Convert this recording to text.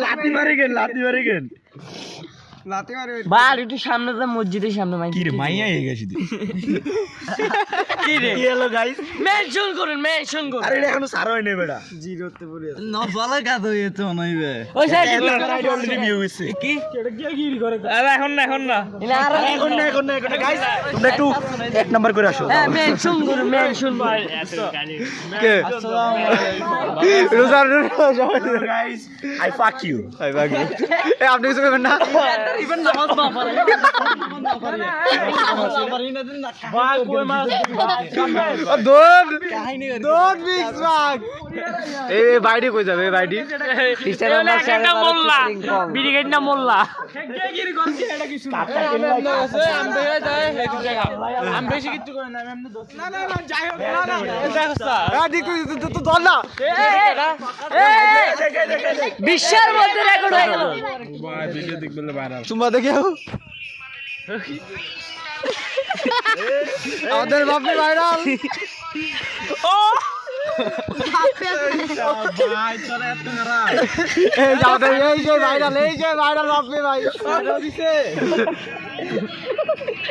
লাতি মারি গেন বার একটু সামনে যা মসজিদের সামনে মাইক কি রে মাইয়া হয়ে গেছি তুই কি রে হ্যালো গাইস মেনশন করুন আরে এটা এখনো সারা হয় নাই বেটা না বলা কাজ হইছে নইবে ওই সাইড রাইড অলরেডি ভিউ হইছে কি এটা কি করে আরে এখন না এলা আর এখন না গাইস তোমরা একটু এক নাম্বার করে আসো হ্যাঁ মেনশন করুন কে রোজার guys I fuck you I বাকি এ আপনি কিছু করবেন না ইভেন নামাজ না পড়ে ভাই কই মাছ দৌড় মিক্স ভাগ এই বাইডি কই যাবে বাইডি একটা মোল্লা বিড়ি গাড়ি না মোল্লা গিরি গন্তি এটা কিছু না আমি বেশি কিছু করে না আমি দোস্ত না যাই হোক না তো ধর না বিশ্বের মধ্যে রেকর্ড হয়ে গেল ভাই ভিডিও দেখবে ভাইরাল চুম্বা দেখেও আমাদের বাপে ভাইরাল ভাই তোরা এত খারাপ এই যাবে এই যে ভাইরাল বাপে ভাই